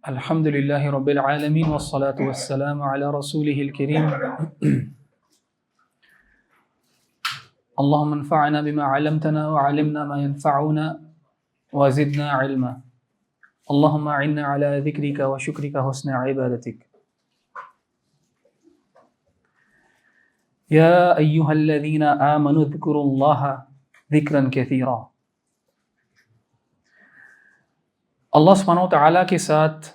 الحمد لله رب العالمين والصلاة والسلام على رسوله الكريم اللهم انفعنا بما علمتنا وعلمنا ما ينفعنا وزدنا علما اللهم أعنا على ذكرك وشكرك وحسن عبادتك يا أيها الذين آمنوا اذكروا الله ذكرا كثيرا. اللہ سبحانہ وتعالیٰ کے ساتھ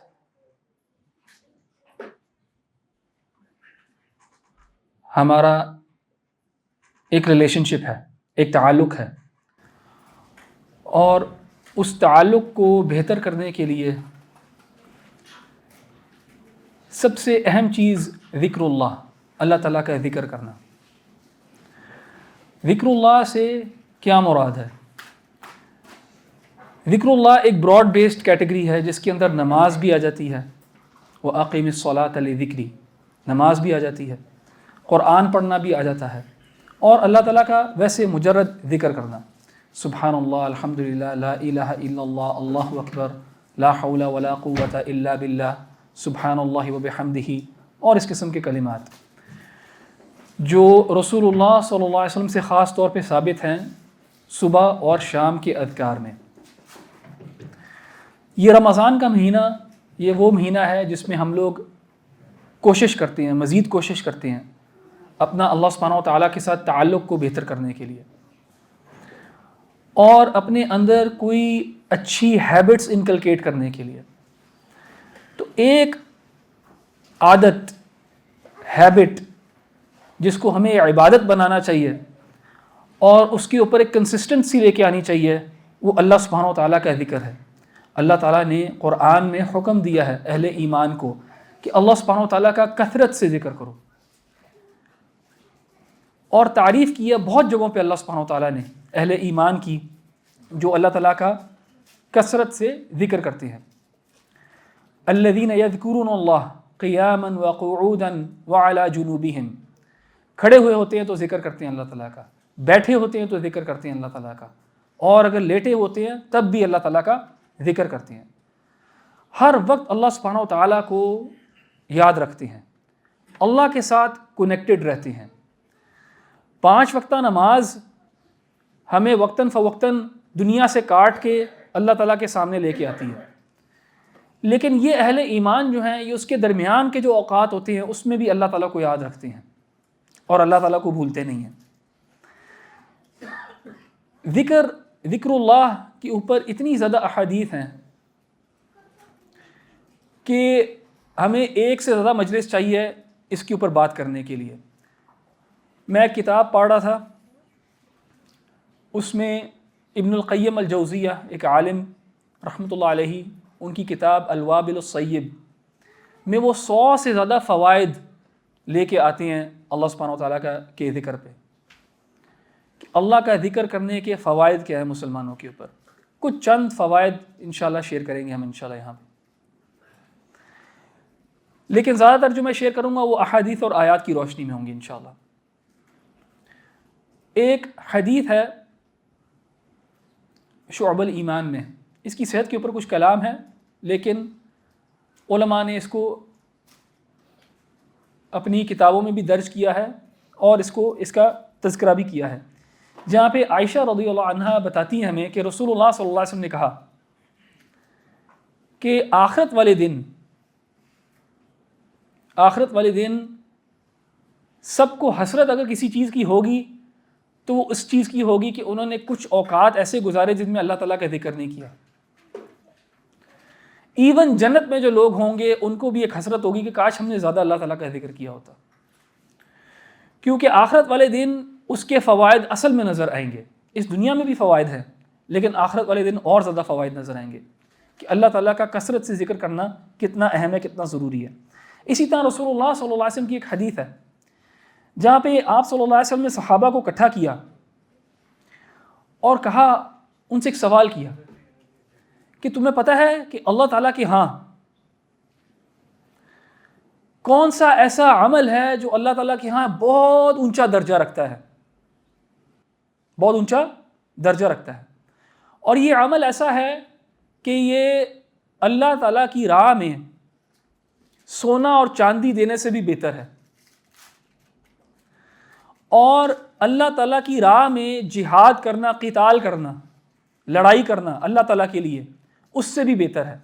ہمارا ایک ریلیشن شپ ہے، ایک تعلق ہے، اور اس تعلق کو بہتر کرنے کے لیے سب سے اہم چیز ذکر اللہ، اللہ تعالیٰ کا ذکر کرنا. ذکر اللہ سے کیا مراد ہے؟ ذکر اللہ ایک براڈ بیسڈ کیٹیگری ہے جس کے اندر نماز بھی آ جاتی ہے، وَأَقِمِ الصَّلَاةَ لِذِكْرِي، نماز بھی آ جاتی ہے، قرآن پڑھنا بھی آ جاتا ہے، اور اللہ تعالیٰ کا ویسے مجرد ذکر کرنا، سبحان اللہ، الحمدللہ، لا الہ الا اللہ، اللہ اکبر، لا حول ولا قوة الا باللہ، سبحان اللہ وبحمدہ، اور اس قسم کے کلمات جو رسول اللہ صلی اللہ علیہ وسلم سے خاص طور پہ ثابت ہیں صبح اور شام کے اذکار میں. یہ رمضان کا مہینہ، یہ وہ مہینہ ہے جس میں ہم لوگ کوشش کرتے ہیں، مزید کوشش کرتے ہیں اپنا اللہ سبحانہ وتعالیٰ کے ساتھ تعلق کو بہتر کرنے کے لیے، اور اپنے اندر کوئی اچھی ہیبٹس انکلکیٹ کرنے کے لیے. تو ایک عادت، ہیبٹ جس کو ہمیں عبادت بنانا چاہیے اور اس کے اوپر ایک کنسسٹنسی لے کے آنی چاہیے، وہ اللہ سبحانہ وتعالیٰ کا ذکر ہے. اللہ تعالیٰ نے قرآن میں حکم دیا ہے اہل ایمان کو کہ اللہ سبحانہ وتعالیٰ کا کثرت سے ذکر کرو، اور تعریف کی ہے بہت جگہوں پہ اللہ سبحانہ وتعالیٰ نے اہل ایمان کی جو اللہ تعالیٰ کا کثرت سے ذکر کرتے ہیں. الذین یذکرون اللہ قیاما وقعودا وعلی جنوبہم، کھڑے ہوئے ہوتے ہیں تو ذکر کرتے ہیں اللہ تعالیٰ کا، بیٹھے ہوتے ہیں تو ذکر کرتے ہیں اللہ تعالیٰ کا، اور اگر لیٹے ہوتے ہیں تب بھی اللہ تعالیٰ کا ذکر کرتے ہیں. ہر وقت اللہ سبحانہ وتعالیٰ کو یاد رکھتے ہیں، اللہ کے ساتھ کنیکٹڈ رہتے ہیں. 5 وقتہ نماز ہمیں وقتاً فوقتاً دنیا سے کاٹ کے اللہ تعالیٰ کے سامنے لے کے آتی ہے، لیکن یہ اہل ایمان جو ہیں، یہ اس کے درمیان کے جو اوقات ہوتے ہیں اس میں بھی اللہ تعالیٰ کو یاد رکھتے ہیں اور اللہ تعالیٰ کو بھولتے نہیں ہیں. ذکر اللہ کے اوپر اتنی زیادہ احادیث ہیں کہ ہمیں ایک سے زیادہ مجلس چاہیے اس کے اوپر بات کرنے کے لیے. میں ایک کتاب پڑھ رہا تھا، اس میں ابن القیم الجوزیہ، ایک عالم رحمۃ اللہ علیہ، ان کی کتاب الوابل الصیب میں وہ 100 سے زیادہ فوائد لے کے آتے ہیں اللہ سبحانہ وتعالیٰ کے ذکر پہ، کہ اللہ کا ذکر کرنے کے فوائد کیا ہیں مسلمانوں کے اوپر. کچھ چند فوائد انشاءاللہ شیئر کریں گے ہم انشاءاللہ یہاں پہ، لیکن زیادہ تر جو میں شیئر کروں گا وہ احادیث اور آیات کی روشنی میں ہوں گی انشاءاللہ. ایک حدیث ہے شعب الایمان میں، اس کی صحت کے اوپر کچھ کلام ہے، لیکن علماء نے اس کو اپنی کتابوں میں بھی درج کیا ہے اور اس کا تذکرہ بھی کیا ہے، جہاں پہ عائشہ رضی اللہ عنہا بتاتی ہیں ہمیں کہ رسول اللہ صلی اللہ علیہ وسلم نے کہا کہ آخرت والے دن سب کو حسرت اگر کسی چیز کی ہوگی تو وہ اس چیز کی ہوگی کہ انہوں نے کچھ اوقات ایسے گزارے جن میں اللہ تعالیٰ کا ذکر نہیں کیا. ایون جنت میں جو لوگ ہوں گے ان کو بھی ایک حسرت ہوگی کہ کاش ہم نے زیادہ اللہ تعالیٰ کا ذکر کیا ہوتا، کیونکہ آخرت والے دن اس کے فوائد اصل میں نظر آئیں گے. اس دنیا میں بھی فوائد ہیں، لیکن آخرت والے دن اور زیادہ فوائد نظر آئیں گے کہ اللہ تعالیٰ کا کثرت سے ذکر کرنا کتنا اہم ہے، کتنا ضروری ہے. اسی طرح رسول اللہ صلی اللہ علیہ وسلم کی ایک حدیث ہے جہاں پہ آپ صلی اللہ علیہ وسلم نے صحابہ کو اکٹھا کیا اور کہا، ان سے ایک سوال کیا کہ تمہیں پتہ ہے کہ اللہ تعالیٰ کے ہاں کون سا ایسا عمل ہے جو اللہ تعالیٰ کے ہاں بہت اونچا درجہ رکھتا ہے، بہت اونچا درجہ رکھتا ہے، اور یہ عمل ایسا ہے کہ یہ اللہ تعالیٰ کی راہ میں سونا اور چاندی دینے سے بھی بہتر ہے، اور اللہ تعالیٰ کی راہ میں جہاد کرنا، قتال کرنا، لڑائی کرنا اللہ تعالیٰ کے لیے، اس سے بھی بہتر ہے۔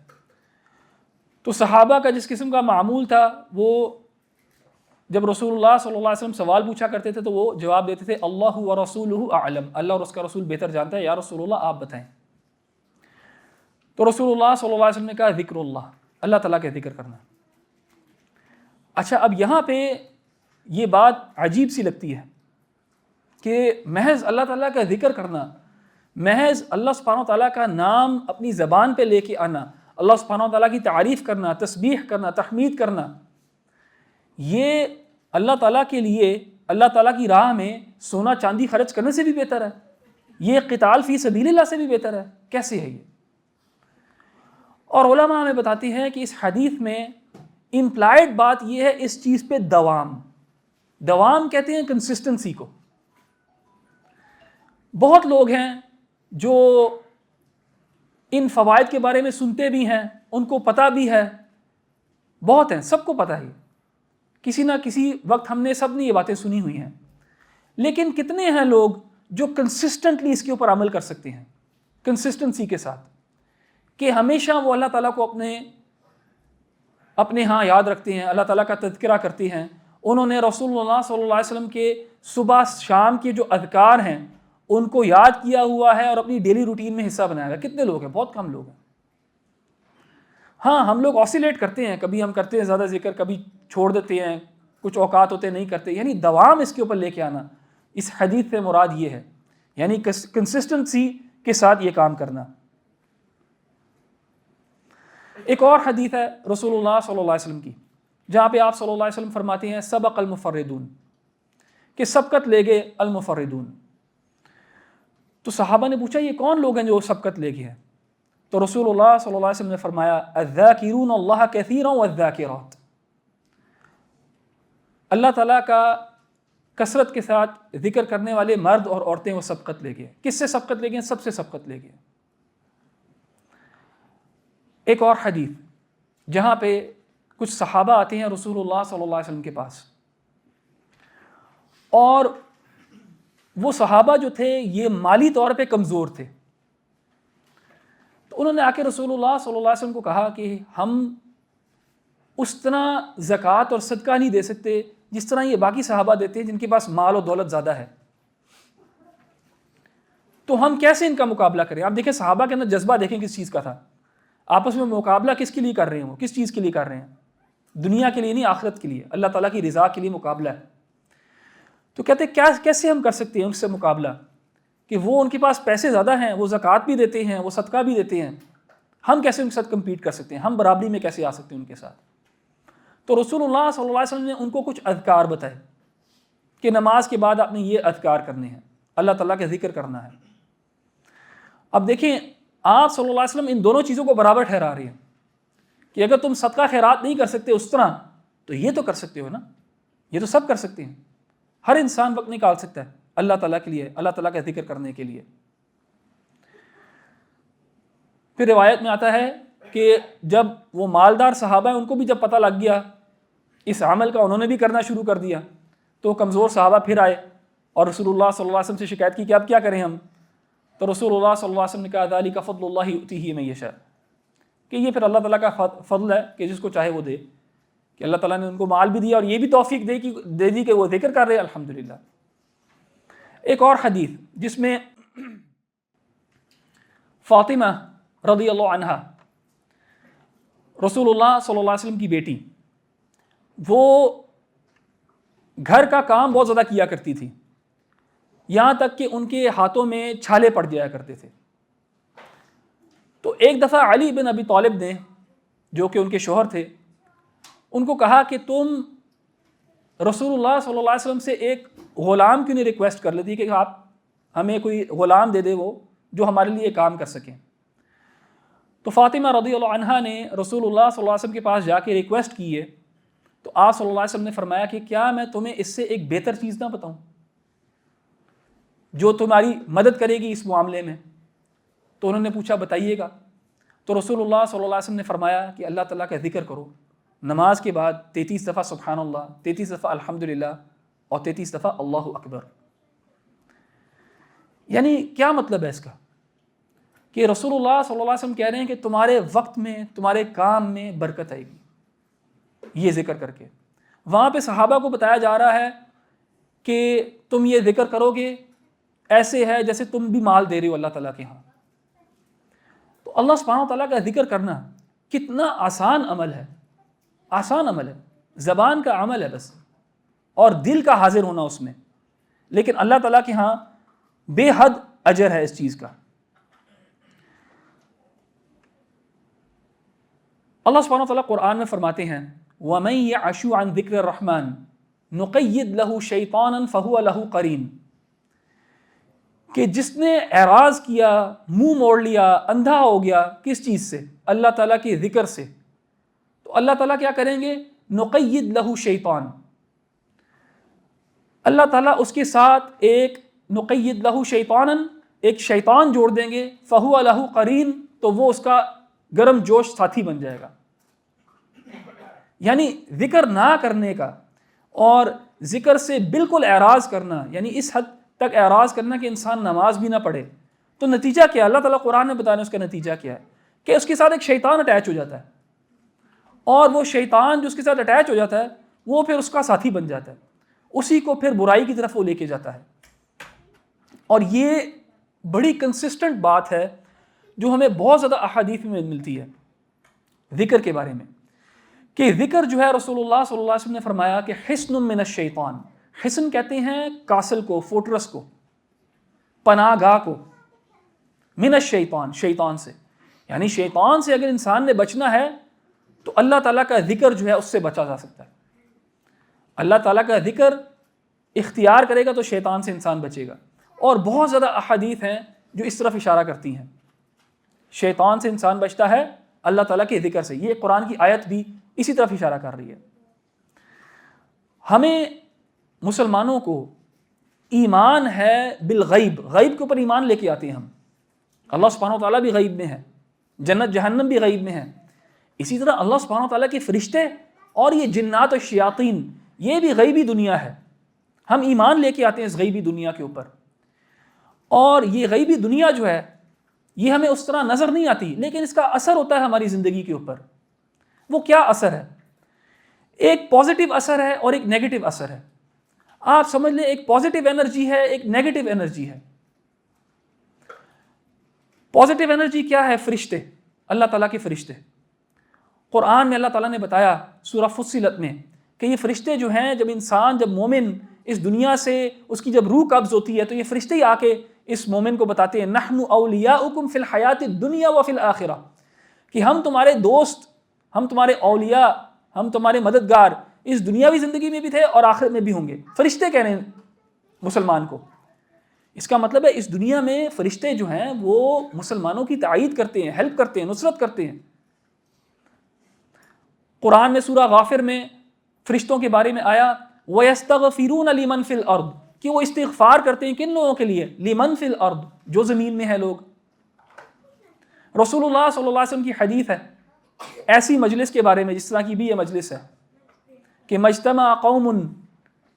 تو صحابہ کا جس قسم کا معمول تھا، وہ جب رسول اللہ صلی اللہ علیہ وسلم سوال پوچھا کرتے تھے تو وہ جواب دیتے تھے اللہ ورسولہ اعلم، اللہ اور اس کا رسول بہتر جانتا ہے، یا رسول اللہ آپ بتائیں۔ تو رسول اللہ صلی اللہ علیہ وسلم نے کہا ذکر اللہ، اللہ تعالیٰ کے ذکر کرنا۔ اچھا، اب یہاں پہ یہ بات عجیب سی لگتی ہے کہ محض اللہ تعالیٰ کا ذکر کرنا، محض اللہ سبحانہ تعالیٰ کا نام اپنی زبان پہ لے کے آنا، اللہ سبحانہ تعالیٰ کی تعریف کرنا، تسبیح کرنا، تحمید کرنا، یہ اللہ تعالیٰ کے لیے، اللہ تعالیٰ کی راہ میں سونا چاندی خرچ کرنے سے بھی بہتر ہے، یہ قتال فی سبیل اللہ سے بھی بہتر ہے؟ کیسے ہے یہ؟ اور علماء ہمیں بتاتی ہیں کہ اس حدیث میں امپلائڈ بات یہ ہے اس چیز پہ دوام کہتے ہیں کنسسٹنسی کو۔ بہت لوگ ہیں جو ان فوائد کے بارے میں سنتے بھی ہیں، ان کو پتہ بھی ہے، بہت ہیں، سب کو پتہ ہے، کسی نہ کسی وقت ہم نے سب نے یہ باتیں سنی ہوئی ہیں، لیکن کتنے ہیں لوگ جو کنسسٹنٹلی اس کے اوپر عمل کر سکتے ہیں، کنسسٹنسی کے ساتھ، کہ ہمیشہ وہ اللہ تعالیٰ کو اپنے ہاں یاد رکھتے ہیں، اللہ تعالیٰ کا تذکرہ کرتے ہیں، انہوں نے رسول اللہ صلی اللہ علیہ وسلم کے صبح شام کے جو اذکار ہیں ان کو یاد کیا ہوا ہے اور اپنی ڈیلی روٹین میں حصہ بنایا ہے۔ کتنے لوگ ہیں؟ بہت کم لوگ ہیں۔ ہاں، ہم لوگ آسیلیٹ کرتے ہیں، کبھی ہم کرتے ہیں زیادہ ذکر، کبھی چھوڑ دیتے ہیں، کچھ اوقات ہوتے نہیں کرتے، یعنی دوام اس کے اوپر لے کے آنا، اس حدیث سے مراد یہ ہے، یعنی کنسسٹنسی کے ساتھ یہ کام کرنا۔ ایک اور حدیث ہے رسول اللہ صلی اللہ علیہ وسلم کی، جہاں پہ آپ صلی اللہ علیہ وسلم فرماتے ہیں سبق المفردون، کہ سبقت لے گئے المفردون۔ تو صحابہ نے پوچھا یہ کون لوگ ہیں جو سبقت لے گئے ہیں؟ تو رسول اللہ صلی اللہ علیہ وسلم نے فرمایا الذاکرون اللہ کثیرا والذاکرات، اللہ تعالیٰ کا کثرت کے ساتھ ذکر کرنے والے مرد اور عورتیں وہ سبقت لے گئے۔ کس سے سبقت لے گئے؟ سب سے سبقت لے گئے۔ ایک اور حدیث جہاں پہ کچھ صحابہ آتے ہیں رسول اللہ صلی اللہ علیہ وسلم کے پاس، اور وہ صحابہ جو تھے یہ مالی طور پہ کمزور تھے، تو انہوں نے آ کے رسول اللہ صلی اللہ علیہ وسلم کو کہا کہ ہم اس طرح زکوٰۃ اور صدقہ نہیں دے سکتے جس طرح یہ باقی صحابہ دیتے ہیں جن کے پاس مال و دولت زیادہ ہے، تو ہم کیسے ان کا مقابلہ کریں؟ آپ دیکھیں صحابہ کے اندر جذبہ دیکھیں کس چیز کا تھا، آپس میں مقابلہ کس کے لیے کر رہے ہیں، وہ کس چیز کے لیے کر رہے ہیں؟ دنیا کے لیے نہیں، آخرت کے لیے، اللہ تعالیٰ کی رضا کے لیے مقابلہ ہے۔ تو کہتے ہیں کیسے ہم کر سکتے ہیں ان سے مقابلہ، کہ وہ ان کے پاس پیسے زیادہ ہیں، وہ زکوٰۃ بھی دیتے ہیں، وہ صدقہ بھی دیتے ہیں، ہم کیسے ان کے ساتھ کمپیٹ کر سکتے ہیں، ہم برابری میں کیسے آ سکتے ہیں ان کے ساتھ؟ تو رسول اللہ صلی اللہ علیہ وسلم نے ان کو کچھ اذکار بتائے کہ نماز کے بعد آپ نے یہ اذکار کرنے ہیں، اللہ تعالیٰ کا ذکر کرنا ہے۔ اب دیکھیں آپ صلی اللہ علیہ وسلم ان دونوں چیزوں کو برابر ٹھہرا رہے ہیں کہ اگر تم صدقہ خیرات نہیں کر سکتے اس طرح تو یہ تو کر سکتے ہو نا، یہ تو سب کر سکتے ہیں، ہر انسان وقت نکال سکتا ہے اللہ تعالیٰ کے لیے، اللہ تعالیٰ کا ذکر کرنے کے لیے۔ پھر روایت میں آتا ہے کہ جب وہ مالدار صحابہ ہیں ان کو بھی جب پتہ لگ گیا اس عمل کا، انہوں نے بھی کرنا شروع کر دیا، تو کمزور صحابہ پھر آئے اور رسول اللہ صلی اللہ علیہ وسلم سے شکایت کی کہ اب کیا کریں ہم؟ تو رسول اللہ صلی اللہ علیہ وسلم نے کہا ذالک فضل اللہ یؤتیہ من یشاء، کہ یہ پھر اللہ تعالیٰ کا فضل ہے کہ جس کو چاہے وہ دے، کہ اللہ تعالیٰ نے ان کو مال بھی دیا اور یہ بھی توفیق دے دی کہ وہ ذکر کر رہے ہیں الحمدللہ۔ ایک اور حدیث جس میں فاطمہ رضی اللہ عنہا، رسول اللہ صلی اللہ علیہ وسلم کی بیٹی، وہ گھر کا کام بہت زیادہ کیا کرتی تھی، یہاں تک کہ ان کے ہاتھوں میں چھالے پڑ جایا کرتے تھے۔ تو ایک دفعہ علی بن ابی طالب نے، جو کہ ان کے شوہر تھے، ان کو کہا کہ تم رسول اللہ صلی اللہ علیہ وسلم سے ایک غلام کیوں نہیں ریکویسٹ کر لیتی کہ آپ ہمیں کوئی غلام دے دے وہ جو ہمارے لیے کام کر سکیں۔ تو فاطمہ رضی اللہ عنہا نے رسول اللہ صلی اللہ علیہ وسلم کے پاس جا کے ریکویسٹ کی ہے، تو آپ صلی اللہ علیہ وسلم نے فرمایا کہ کیا میں تمہیں اس سے ایک بہتر چیز نہ بتاؤں جو تمہاری مدد کرے گی اس معاملے میں؟ تو انہوں نے پوچھا بتائیے گا۔ تو رسول اللہ صلی اللہ علیہ وسلم نے فرمایا کہ اللہ تعالیٰ کا ذکر کرو، نماز کے بعد 33 دفعہ سبحان اللہ، 33 دفعہ الحمدللہ اور 33 دفعہ اللہ اکبر۔ یعنی کیا مطلب ہے اس کا؟ کہ رسول اللہ صلی اللہ علیہ وسلم کہہ رہے ہیں کہ تمہارے وقت میں، تمہارے کام میں برکت آئے گی یہ ذکر کر کے۔ وہاں پہ صحابہ کو بتایا جا رہا ہے کہ تم یہ ذکر کرو گے ایسے ہے جیسے تم بھی مال دے رہے ہو اللہ تعالیٰ کے ہاں۔ تو اللہ سبحانہ وتعالیٰ کا ذکر کرنا کتنا آسان عمل ہے، آسان عمل ہے، زبان کا عمل ہے بس، اور دل کا حاضر ہونا اس میں، لیکن اللہ تعالیٰ کے ہاں بے حد اجر ہے اس چیز کا۔ اللہ سبحانہ وتعالیٰ قرآن میں فرماتے ہیں وَمَن يَعْشُ عَن ذِكْرِ الرَّحْمَنِ نُقَيِّدْ لَهُ شَيْطَانًا فَهُوَ لَهُ قَرِينٌ، کہ جس نے اعراض کیا، منہ موڑ لیا، اندھا ہو گیا کس چیز سے؟ اللہ تعالیٰ کے ذکر سے، تو اللہ تعالیٰ کیا کریں گے؟ نُقَيِّدْ لَهُ شَيْطَانًا، اللہ تعالیٰ اس کے ساتھ ایک نُقَيِّدْ لَهُ شَيْطَانًا ایک شیطان جوڑ دیں گے، فَهُوَ لَهُ قَرِين، تو وہ اس کا گرم جوش ساتھی بن جائے گا۔ یعنی ذکر نہ کرنے کا اور ذکر سے بالکل اعراض کرنا، یعنی اس حد تک اعراض کرنا کہ انسان نماز بھی نہ پڑھے، تو نتیجہ کیا ہے؟ اللہ تعالیٰ قرآن میں بتانے اس کا نتیجہ کیا ہے کہ اس کے ساتھ ایک شیطان اٹیچ ہو جاتا ہے، اور وہ شیطان جو اس کے ساتھ اٹیچ ہو جاتا ہے وہ پھر اس کا ساتھی بن جاتا ہے، اسی کو پھر برائی کی طرف وہ لے کے جاتا ہے۔ اور یہ بڑی کنسسٹنٹ بات ہے جو ہمیں بہت زیادہ احادیث میں ملتی ہے ذکر کے بارے میں، کہ ذکر جو ہے رسول اللہ صلی اللہ علیہ وسلم نے فرمایا کہ حصن من الشیطان، حصن کہتے ہیں کاسل کو، فورٹرس کو، پناہ گاہ کو، من الشیطان، شیطان سے، یعنی شیطان سے اگر انسان نے بچنا ہے تو اللہ تعالیٰ کا ذکر جو ہے اس سے بچا جا سکتا ہے۔ اللہ تعالیٰ کا ذکر اختیار کرے گا تو شیطان سے انسان بچے گا، اور بہت زیادہ احادیث ہیں جو اس طرف اشارہ کرتی ہیں، شیطان سے انسان بچتا ہے اللہ تعالیٰ کے ذکر سے۔ یہ قرآن کی آیت بھی اسی طرف اشارہ کر رہی ہے۔ ہمیں مسلمانوں کو ایمان ہے بالغیب، غیب کے اوپر ایمان لے کے آتے ہیں ہم، اللہ سبحانہ وتعالیٰ بھی غیب میں ہے، جنت جہنم بھی غیب میں ہے، اسی طرح اللہ سبحانہ وتعالیٰ کے فرشتے اور یہ جنات و شیاطین یہ بھی غیبی دنیا ہے، ہم ایمان لے کے آتے ہیں اس غیبی دنیا کے اوپر۔ اور یہ غیبی دنیا جو ہے یہ ہمیں اس طرح نظر نہیں آتی، لیکن اس کا اثر ہوتا ہے ہماری زندگی کے اوپر۔ وہ کیا اثر ہے؟ ایک پازیٹیو اثر ہے اور ایک نیگیٹو اثر ہے۔ آپ سمجھ لیں ایک پازیٹیو انرجی ہے، ایک نیگیٹو انرجی ہے۔ پازیٹیو انرجی کیا ہے؟ فرشتے، اللہ تعالیٰ کے فرشتے۔ قرآن میں اللہ تعالیٰ نے بتایا سورہ فصلت میں کہ یہ فرشتے جو ہیں، جب انسان، جب مومن اس دنیا سے اس کی جب روح قبض ہوتی ہے تو یہ فرشتے ہی آ کے اس مومن کو بتاتے ہیں نحن اولیاؤکم فی الحیات الدنیا وفی الآخرہ، کہ ہم تمہارے دوست، ہم تمہارے اولیاء، ہم تمہارے مددگار اس دنیاوی زندگی میں بھی تھے اور آخرت میں بھی ہوں گے۔ فرشتے کہہ رہے ہیں مسلمان کو، اس کا مطلب ہے اس دنیا میں فرشتے جو ہیں وہ مسلمانوں کی تائید کرتے ہیں، ہیلپ کرتے ہیں، نصرت کرتے ہیں۔ قرآن میں سورہ غافر میں فرشتوں کے بارے میں آیا وَيَسْتَغْفِرُونَ لِمَنْ فِي الْأَرْضِ، کہ وہ استغفار کرتے ہیں کن لوگوں کے لیے؟ لِمَنْ فِي الْأَرْضِ، جو زمین میں ہے لوگ۔ رسول اللہ صلی اللہ علیہ وسلم کی حدیث ہے ایسی مجلس کے بارے میں، جس طرح کی بھی یہ مجلس ہے، کہ مجتمع قوم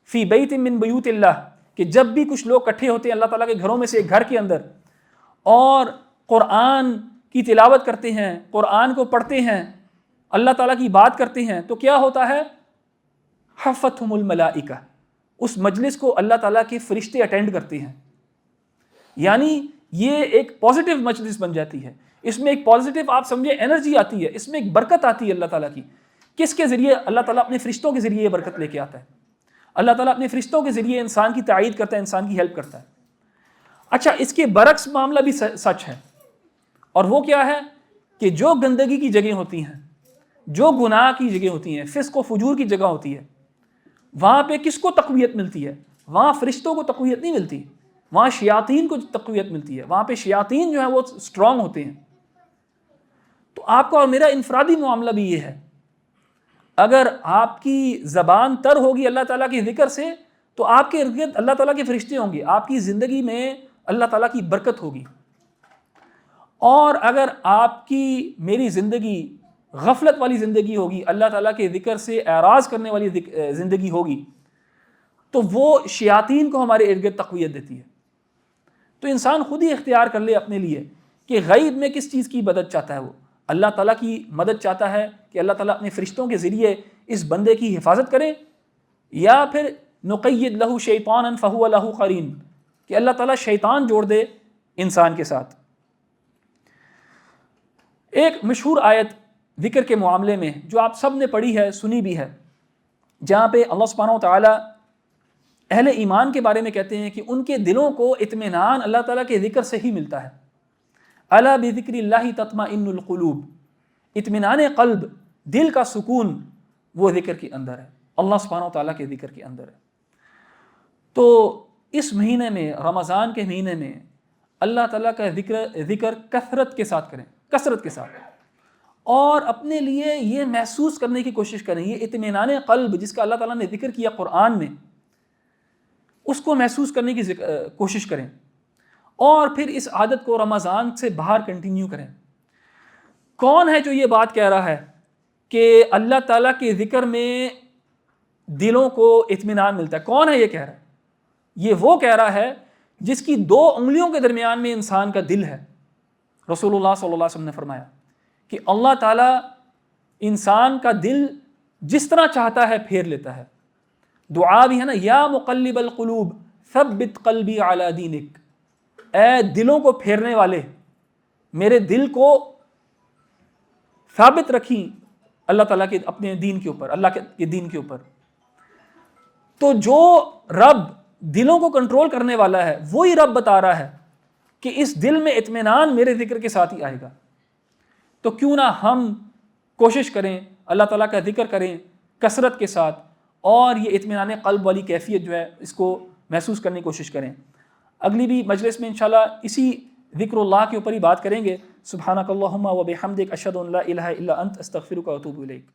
فی بیت من بیوت اللہ، کہ جب بھی کچھ لوگ اکٹھے ہوتے ہیں اللہ تعالیٰ کے گھروں میں سے ایک گھر کے اندر اور قرآن کی تلاوت کرتے ہیں، قرآن کو پڑھتے ہیں، اللہ تعالیٰ کی بات کرتے ہیں، تو کیا ہوتا ہے؟ حفتہم الملائکہ، اس مجلس کو اللہ تعالیٰ کے فرشتے اٹینڈ کرتے ہیں۔ یعنی یہ ایک پازیٹیو مجلس بن جاتی ہے، اس میں ایک پازیٹیو آپ سمجھے انرجی آتی ہے، اس میں ایک برکت آتی ہے اللہ تعالیٰ کی۔ کس کے ذریعے؟ اللہ تعالیٰ اپنے فرشتوں کے ذریعے یہ برکت لے کے آتا ہے، اللہ تعالیٰ اپنے فرشتوں کے ذریعے انسان کی تائید کرتا ہے، انسان کی ہیلپ کرتا ہے۔ اچھا، اس کے برعکس معاملہ بھی سچ ہے، اور وہ کیا ہے کہ جو گندگی کی جگہ ہوتی ہیں، جو گناہ کی جگہ ہوتی ہیں، فسق و فجور کی جگہ ہوتی ہے، وہاں پہ کس کو تقویت ملتی ہے؟ وہاں فرشتوں کو تقویت نہیں ملتی، وہاں شیاطین کو تقویت ملتی ہے، وہاں پہ شیاطین جو ہیں وہ اسٹرانگ ہوتے ہیں۔ تو آپ کا اور میرا انفرادی معاملہ بھی یہ ہے، اگر آپ کی زبان تر ہوگی اللہ تعالیٰ کے ذکر سے تو آپ کے ارد گرد اللہ تعالیٰ کے فرشتے ہوں گے، آپ کی زندگی میں اللہ تعالیٰ کی برکت ہوگی۔ اور اگر آپ کی میری زندگی غفلت والی زندگی ہوگی، اللہ تعالیٰ کے ذکر سے اعراض کرنے والی زندگی ہوگی، تو وہ شیاطین کو ہمارے ارد گرد تقویت دیتی ہے۔ تو انسان خود ہی اختیار کر لے اپنے لیے کہ غیب میں کس چیز کی مدد چاہتا ہے، وہ اللہ تعالیٰ کی مدد چاہتا ہے کہ اللہ تعالیٰ اپنے فرشتوں کے ذریعے اس بندے کی حفاظت کرے، یا پھر نقید لہو شیطانا فہو لہو قرین، کہ اللہ تعالیٰ شیطان جوڑ دے انسان کے ساتھ۔ ایک مشہور آیت ذکر کے معاملے میں جو آپ سب نے پڑھی ہے، سنی بھی ہے، جہاں پہ اللہ سبحانہ و تعالیٰ اہل ایمان کے بارے میں کہتے ہیں کہ ان کے دلوں کو اطمینان اللہ تعالیٰ کے ذکر سے ہی ملتا ہے۔ الا بذکر اللہ تطمئن القلوب، اطمینان قلب، دل کا سکون وہ ذکر کے اندر ہے، اللہ سبحانہ و تعالیٰ کے ذکر کے اندر ہے۔ تو اس مہینے میں، رمضان کے مہینے میں، اللہ تعالیٰ کا ذکر کثرت کے ساتھ کریں، کثرت کے ساتھ، اور اپنے لیے یہ محسوس کرنے کی کوشش کریں، یہ اطمینان قلب جس کا اللہ تعالیٰ نے ذکر کیا قرآن میں، اس کو محسوس کرنے کی کوشش کریں، اور پھر اس عادت کو رمضان سے باہر کنٹینیو کریں۔ کون ہے جو یہ بات کہہ رہا ہے کہ اللہ تعالیٰ کے ذکر میں دلوں کو اطمینان ملتا ہے؟ کون ہے یہ کہہ رہا ہے؟ یہ وہ کہہ رہا ہے جس کی 2 انگلیوں کے درمیان میں انسان کا دل ہے۔ رسول اللہ صلی اللہ علیہ وسلم نے فرمایا کہ اللہ تعالیٰ انسان کا دل جس طرح چاہتا ہے پھیر لیتا ہے۔ دعا بھی ہے نا، یا مقلب القلوب ثبت قلبی علی دینک، اے دلوں کو پھیرنے والے، میرے دل کو ثابت رکھیں اللہ تعالیٰ کے اپنے دین کے اوپر، اللہ کے دین کے اوپر۔ تو جو رب دلوں کو کنٹرول کرنے والا ہے، وہی رب بتا رہا ہے کہ اس دل میں اطمینان میرے ذکر کے ساتھ ہی آئے گا۔ تو کیوں نہ ہم کوشش کریں، اللہ تعالیٰ کا ذکر کریں کثرت کے ساتھ، اور یہ اطمینان قلب والی کیفیت جو ہے اس کو محسوس کرنے کی کوشش کریں۔ اگلی بھی مجلس میں انشاءاللہ اسی ذکر اللہ کے اوپر ہی بات کریں گے۔ سبحانک اللہم و بحمدک، اشہد ان لا الہ الا انت، استغفرک و اتوب الیک۔